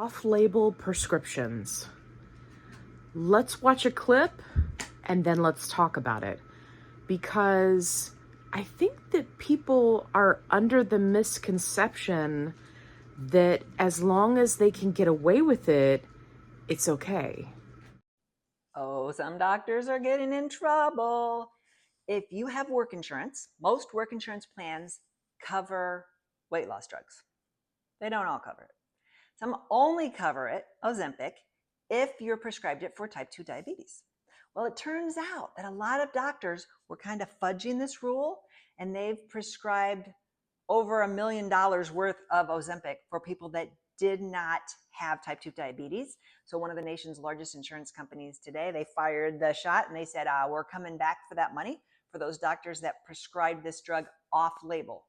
Off-label prescriptions. Let's watch a clip and then let's talk about it, because I think that people are under the misconception that as long as they can get away with it, it's okay. Oh, some doctors are getting in trouble. If you have work insurance, most work insurance plans cover weight loss drugs. They don't all cover it. Some only cover it, Ozempic, if you're prescribed it for type 2 diabetes. Well, it turns out that a lot of doctors were kind of fudging this rule, and they've prescribed over $1 million worth of Ozempic for people that did not have type 2 diabetes. So one of the nation's largest insurance companies today, they fired the shot and they said, we're coming back for that money for those doctors that prescribed this drug off-label,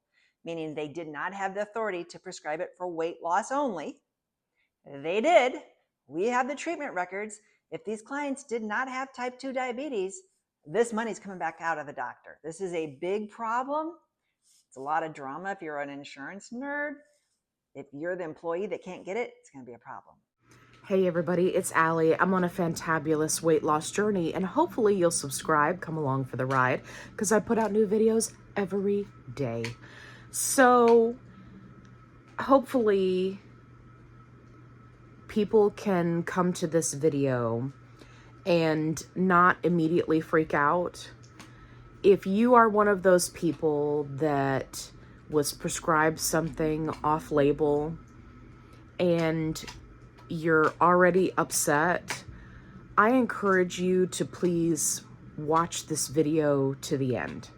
meaning they did not have the authority to prescribe it for weight loss only. They did. We have the treatment records. If these clients did not have type 2 diabetes, this money's coming back out of the doctor. This is a big problem. It's a lot of drama if you're an insurance nerd. If you're the employee that can't get it, it's going to be a problem. Hey everybody, it's Allie. I'm on a fantabulous weight loss journey, and hopefully you'll subscribe, come along for the ride, because I put out new videos every day. So hopefully people can come to this video and not immediately freak out. If you are one of those people that was prescribed something off-label and you're already upset, I encourage you to please watch this video to the end,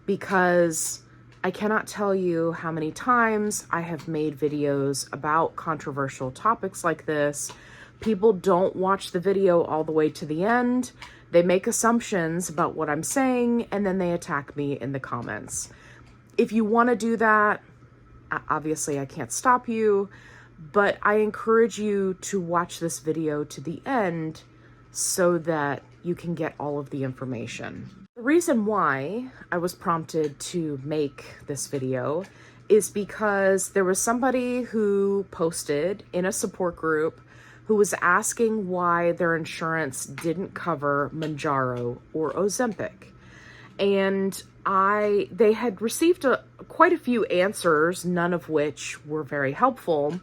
because I cannot tell you how many times I have made videos about controversial topics like this. People don't watch the video all the way to the end. They make assumptions about what I'm saying, and then they attack me in the comments. If you want to do that, obviously I can't stop you, but I encourage you to watch this video to the end so that you can get all of the information. The reason why I was prompted to make this video is because there was somebody who posted in a support group who was asking why their insurance didn't cover Mounjaro or Ozempic. And they had received quite a few answers, none of which were very helpful.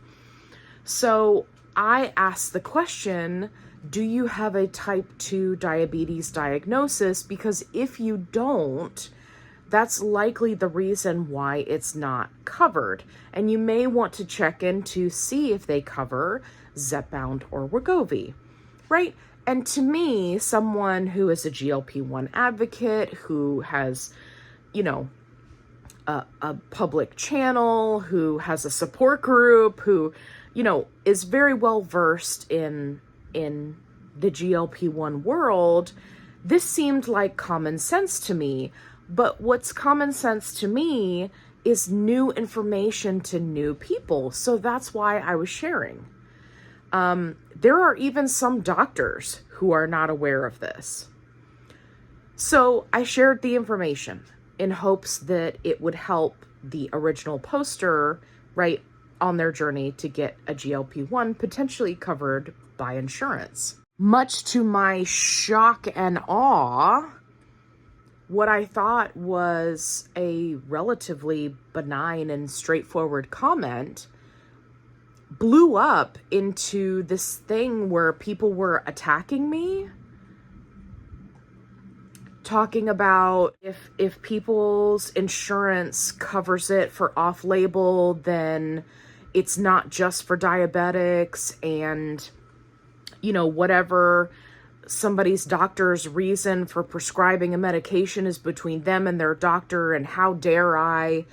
So I asked the question, do you have a type 2 diabetes diagnosis? Because if you don't, that's likely the reason why it's not covered. And you may want to check in to see if they cover Zepbound or Wegovy, right? And to me, someone who is a GLP1 advocate, who has, a public channel, who has a support group, who, is very well versed in the GLP1 world, this seemed like common sense to me. But what's common sense to me is new information to new people. So that's why I was sharing. There are even some doctors who are not aware of this. So I shared the information in hopes that it would help the original poster, right, on their journey to get a GLP-1 potentially covered by insurance. Much to my shock and awe, what I thought was a relatively benign and straightforward comment blew up into this thing where people were attacking me, talking about if people's insurance covers it for off-label, then it's not just for diabetics, and whatever somebody's doctor's reason for prescribing a medication is between them and their doctor, and how dare I,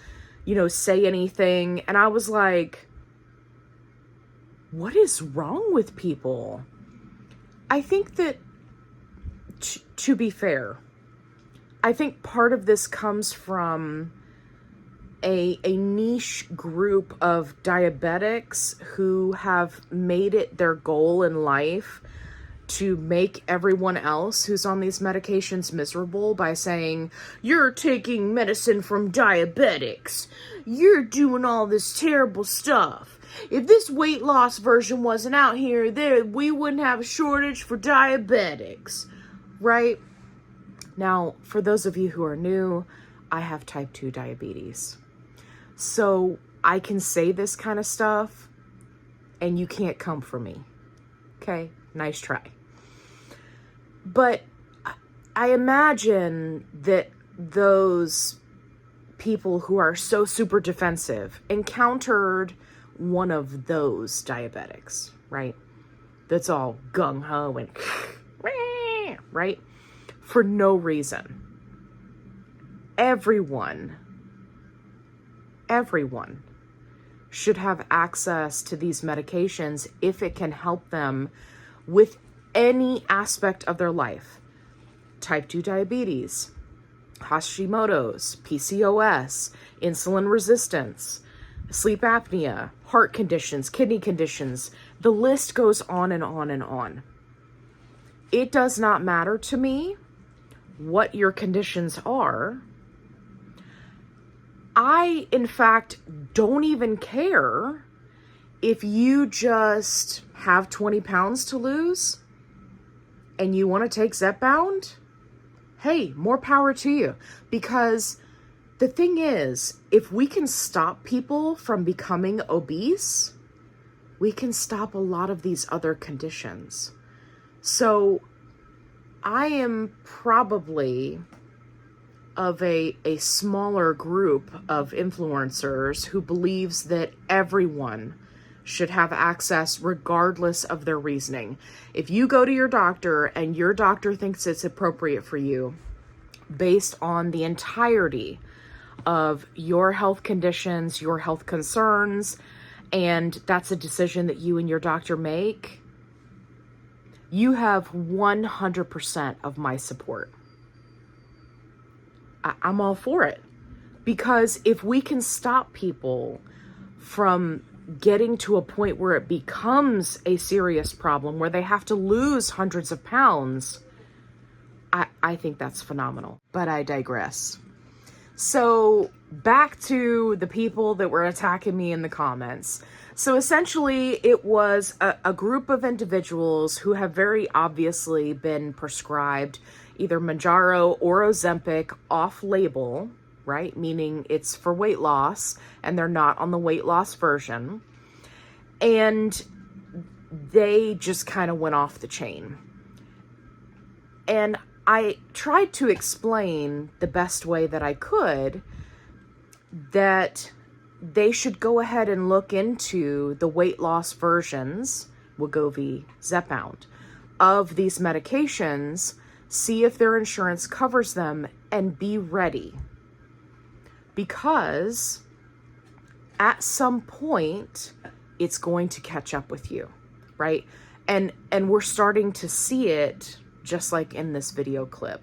say anything. And I was like, what is wrong with people? I think that, to be fair, I think part of this comes from a niche group of diabetics who have made it their goal in life to make everyone else who's on these medications miserable by saying, you're taking medicine from diabetics. You're doing all this terrible stuff. If this weight loss version wasn't out here, we wouldn't have a shortage for diabetics, right? Now, for those of you who are new, I have type 2 diabetes. So I can say this kind of stuff and you can't come for me. Okay? Nice try. But I imagine that those people who are so super defensive encountered one of those diabetics, right? That's all gung-ho and right? For no reason. Everyone should have access to these medications if it can help them with any aspect of their life. Type 2 diabetes, Hashimoto's, PCOS, insulin resistance, sleep apnea, heart conditions, kidney conditions. The list goes on and on and on. It does not matter to me what your conditions are. I, in fact, don't even care if you just have 20 pounds to lose and you want to take Zepbound. Hey, more power to you. Because the thing is, if we can stop people from becoming obese, we can stop a lot of these other conditions. So I am probably of a smaller group of influencers who believes that everyone should have access regardless of their reasoning. If you go to your doctor and your doctor thinks it's appropriate for you based on the entirety of your health conditions, your health concerns, and that's a decision that you and your doctor make, you have 100% of my support. I'm all for it. Because if we can stop people from getting to a point where it becomes a serious problem, where they have to lose hundreds of pounds, I think that's phenomenal. But I digress. So back to the people that were attacking me in the comments. So essentially it was a group of individuals who have very obviously been prescribed either Mounjaro or Ozempic off-label, right? Meaning it's for weight loss and they're not on the weight loss version. And they just kind of went off the chain. And I tried to explain the best way that I could that they should go ahead and look into the weight loss versions, Wegovy, Zepbound, of these medications, see if their insurance covers them, and be ready. Because at some point, it's going to catch up with you, right? And we're starting to see it just like in this video clip.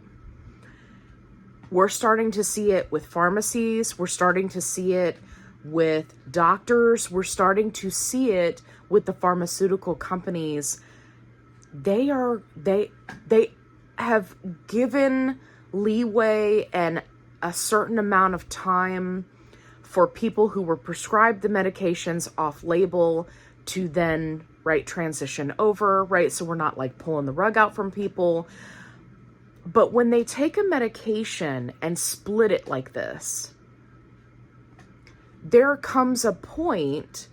We're starting to see it with pharmacies. We're starting to see it with doctors. We're starting to see it with the pharmaceutical companies. They have given leeway and a certain amount of time for people who were prescribed the medications off label to then, right, transition over, right? So we're not like pulling the rug out from people. But when they take a medication and split it like this, there comes a point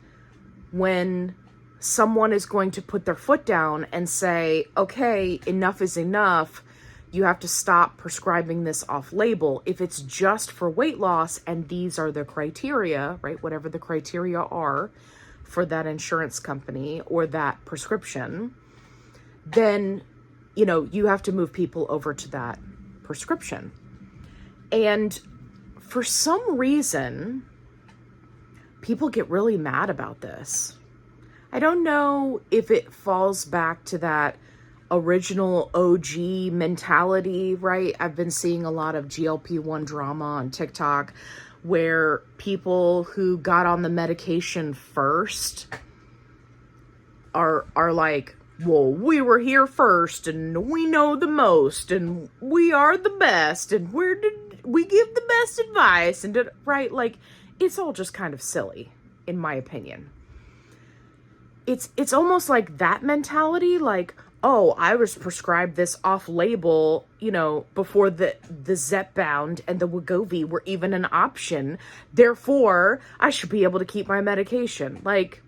when someone is going to put their foot down and say, okay, enough is enough. You have to stop prescribing this off label. If it's just for weight loss and these are the criteria, right? Whatever the criteria are for that insurance company or that prescription, then, you know, you have to move people over to that prescription. And for some reason, people get really mad about this. I don't know if it falls back to that original OG mentality, right? I've been seeing a lot of GLP1 drama on TikTok where people who got on the medication first are like well, we were here first and we know the most and we are the best and we give the best advice and right? Like, it's all just kind of silly, in my opinion. It's almost like that mentality, like, oh, I was prescribed this off-label, before the Zepbound and the Wegovy were even an option. Therefore, I should be able to keep my medication. Like,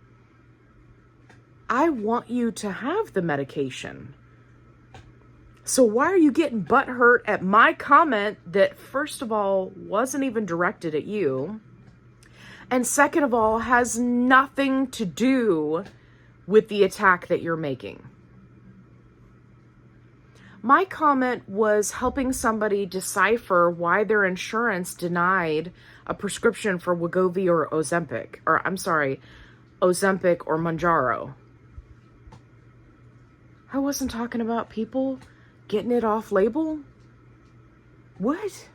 I want you to have the medication. So why are you getting butthurt at my comment that, first of all, wasn't even directed at you, and second of all, has nothing to do with the attack that you're making? My comment was helping somebody decipher why their insurance denied a prescription for Wegovy or Ozempic, Ozempic or Mounjaro. I wasn't talking about people getting it off label. What?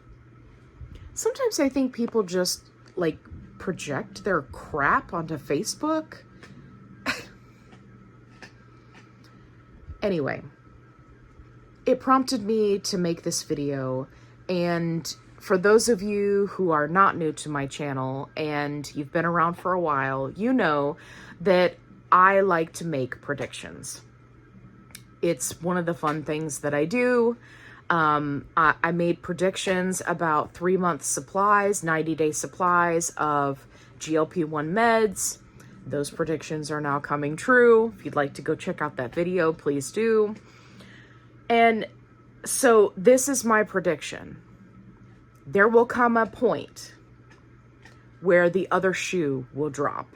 Sometimes I think people just, like, project their crap onto Facebook. Anyway, it prompted me to make this video, and for those of you who are not new to my channel and you've been around for a while, you know that I like to make predictions. It's one of the fun things that I do. I made predictions about 3-month supplies, 90-day supplies of GLP1 meds. Those predictions are now coming true. If you'd like to go check out that video, please do. And so this is my prediction. There will come a point where the other shoe will drop.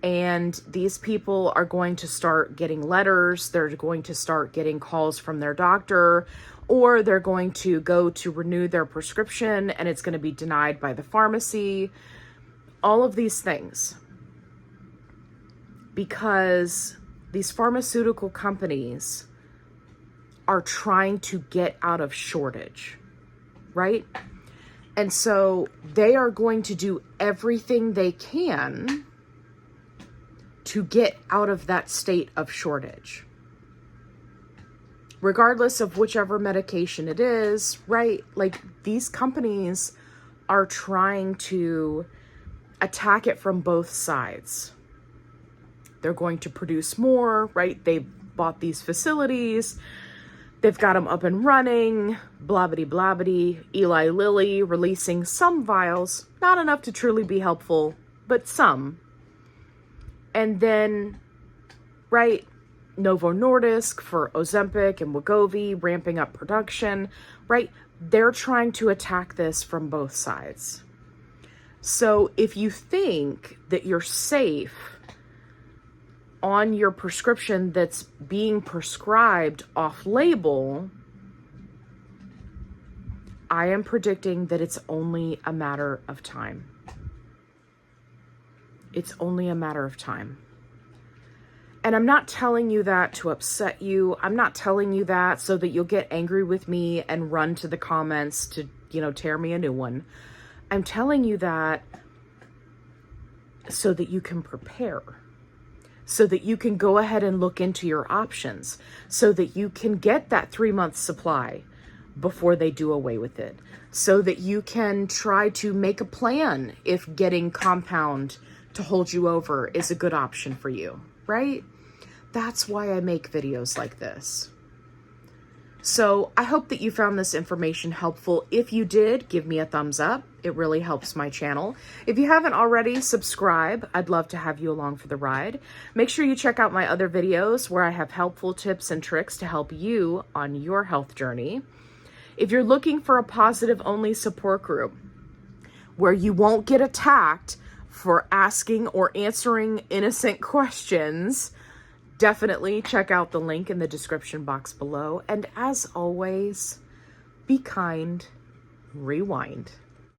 And these people are going to start getting letters. They're going to start getting calls from their doctor, or they're going to go to renew their prescription and it's going to be denied by the pharmacy. All of these things. Because these pharmaceutical companies are trying to get out of shortage, right? And so they are going to do everything they can to get out of that state of shortage. Regardless of whichever medication it is, right? Like, these companies are trying to attack it from both sides. They're going to produce more, right? They bought these facilities. They've got them up and running, blah-bitty. Eli Lilly releasing some vials, not enough to truly be helpful, but some. And then, right, Novo Nordisk for Ozempic and Wegovy ramping up production, right? They're trying to attack this from both sides. So if you think that you're safe on your prescription that's being prescribed off-label, I am predicting that it's only a matter of time. It's only a matter of time. And I'm not telling you that to upset you. I'm not telling you that so that you'll get angry with me and run to the comments to, tear me a new one. I'm telling you that so that you can prepare. So that you can go ahead and look into your options, so that you can get that 3-month supply before they do away with it, so that you can try to make a plan if getting compound to hold you over is a good option for you, right? That's why I make videos like this. So I hope that you found this information helpful. If you did, give me a thumbs up. It really helps my channel. If you haven't already, subscribe. I'd love to have you along for the ride. Make sure you check out my other videos where I have helpful tips and tricks to help you on your health journey. If you're looking for a positive-only support group where you won't get attacked for asking or answering innocent questions, definitely check out the link in the description box below. And as always, be kind, rewind.